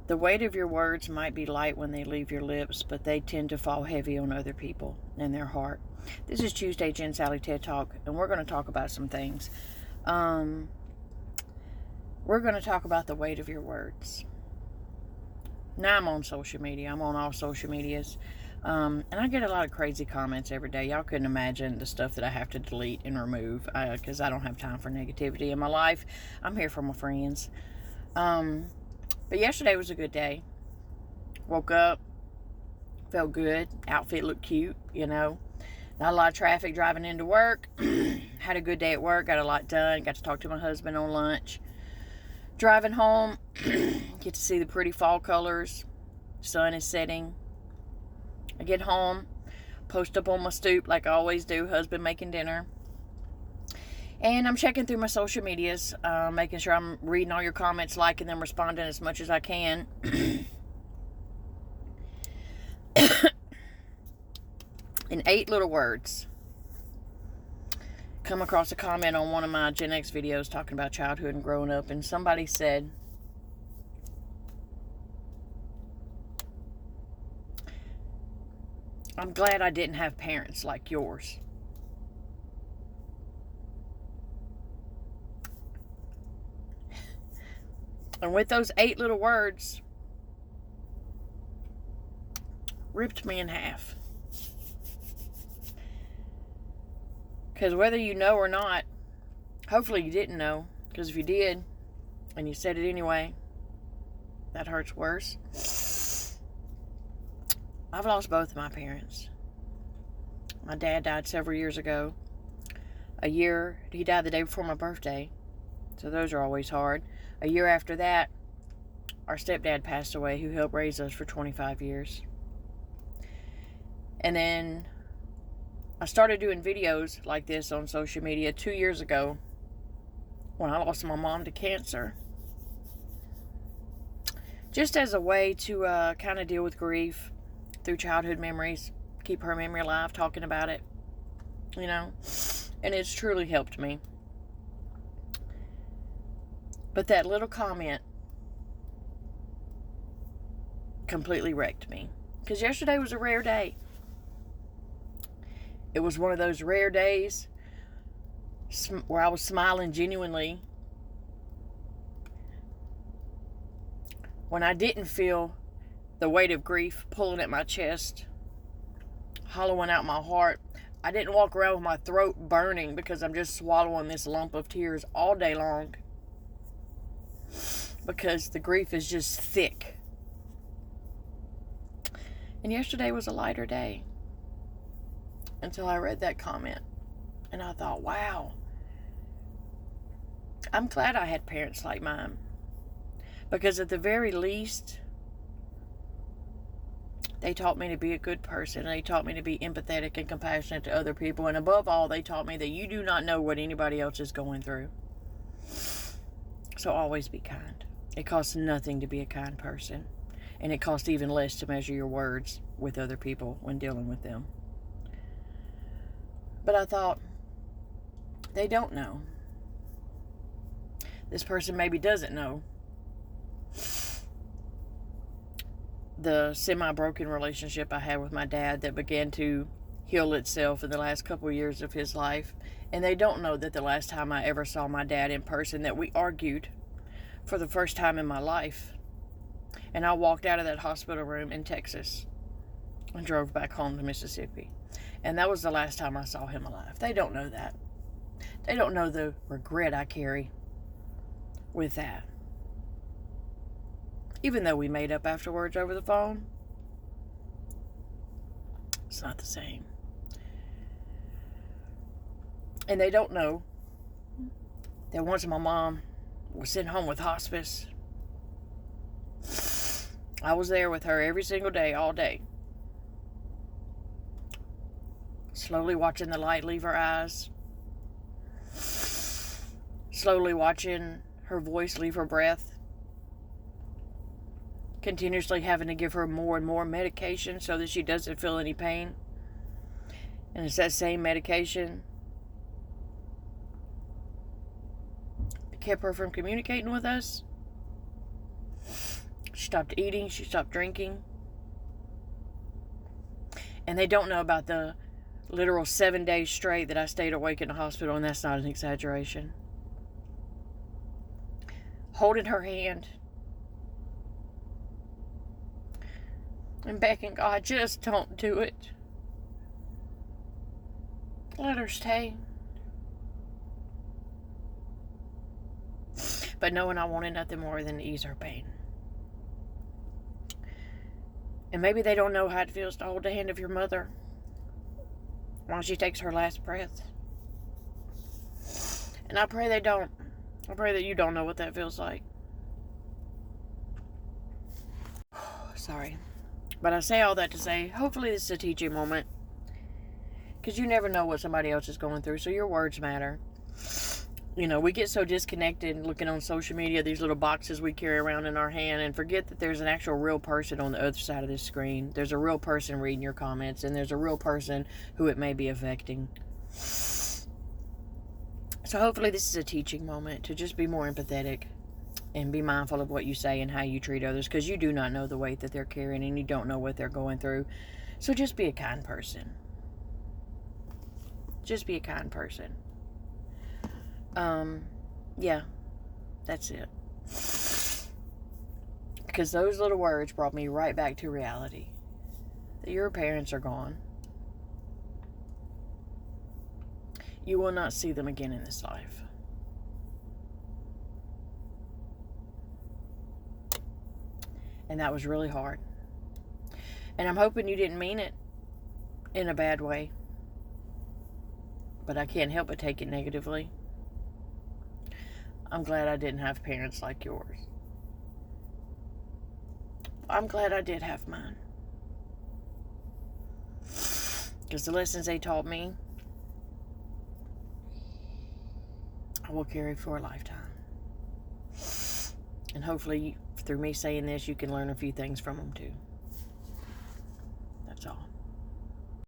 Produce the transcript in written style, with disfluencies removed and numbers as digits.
The weight of your words might be light when they leave your lips, but they tend to fall heavy on other people and their heart. This is Tuesday Jen Sally TED Talk, and we're going to talk about some things. We're going to talk about the weight of your words. Now I'm on social media. I'm on all social medias. And I get a lot of crazy comments every day. Y'all couldn't imagine the stuff that I have to delete and remove because I don't have time for negativity in my life. I'm here for my friends. But yesterday was a good day. Woke up, felt good, outfit looked cute, Not a lot of traffic driving into work. Had a good day at work, got a lot done, got to talk to my husband on lunch. Driving home, get to see the pretty fall colors. Sun is setting. I get home, post up on my stoop like I always do, husband making dinner. And I'm checking through my social medias, making sure I'm reading all your comments, liking them, responding as much as I can. In 8 little words, come across a comment on one of my Gen X videos talking about childhood and growing up, and somebody said, I'm glad I didn't have parents like yours. And with those 8 little words, ripped me in half. Because whether you know or not, hopefully you didn't know, because if you did, and you said it anyway, that hurts worse. I've lost both of my parents. My dad died several years ago. He died the day before my birthday, so those are always hard. A year after that, our stepdad passed away, who helped raise us for 25 years. And then I started doing videos like this on social media 2 years ago when I lost my mom to cancer. Just as a way to kind of deal with grief through childhood memories, keep her memory alive, talking about it, And it's truly helped me. But that little comment completely wrecked me. Because yesterday was a rare day. It was one of those rare days where I was smiling genuinely. When I didn't feel the weight of grief pulling at my chest, hollowing out my heart. I didn't walk around with my throat burning because I'm just swallowing this lump of tears all day long. Because the grief is just thick. And yesterday was a lighter day. Until I read that comment. And I thought, wow. I'm glad I had parents like mine. Because at the very least, they taught me to be a good person. They taught me to be empathetic and compassionate to other people. And above all, they taught me that you do not know what anybody else is going through. So always be kind. It costs nothing to be a kind person. And it costs even less to measure your words with other people when dealing with them. But I thought, they don't know. This person maybe doesn't know the semi-broken relationship I had with my dad that began to heal itself in the last couple of years of his life. And they don't know that the last time I ever saw my dad in person, that we argued for the first time in my life. And I walked out of that hospital room in Texas and drove back home to Mississippi. And that was the last time I saw him alive. They don't know that. They don't know the regret I carry with that. Even though we made up afterwards over the phone, it's not the same. And they don't know that once my mom was sent home with hospice, I was there with her every single day, all day. Slowly watching the light leave her eyes. Slowly watching her voice leave her breath. Continuously having to give her more and more medication so that she doesn't feel any pain. And it's that same medication that kept her from communicating with us. She stopped eating. She stopped drinking. And they don't know about the literal 7 days straight that I stayed awake in the hospital, and that's not an exaggeration. Holding her hand and begging God, just don't do it. Let her stay. But knowing I wanted nothing more than to ease her pain. And maybe they don't know how it feels to hold the hand of your mother while she takes her last breath. And I pray they don't. I pray that you don't know what that feels like. Sorry. But I say all that to say, hopefully this is a teaching moment. Because you never know what somebody else is going through, so your words matter. You know, we get so disconnected looking on social media, these little boxes we carry around in our hand, and forget that there's an actual real person on the other side of this screen. There's a real person reading your comments, and there's a real person who it may be affecting. So hopefully this is a teaching moment to just be more empathetic and be mindful of what you say and how you treat others, because you do not know the weight that they're carrying and you don't know what they're going through. So just be a kind person. Just be a kind person. Yeah, that's it. Because those little words brought me right back to reality. That your parents are gone. You will not see them again in this life. And that was really hard. And I'm hoping you didn't mean it in a bad way. But I can't help but take it negatively. I'm glad I didn't have parents like yours. I'm glad I did have mine. Because the lessons they taught me, I will carry for a lifetime. And hopefully, through me saying this, you can learn a few things from them too. That's all.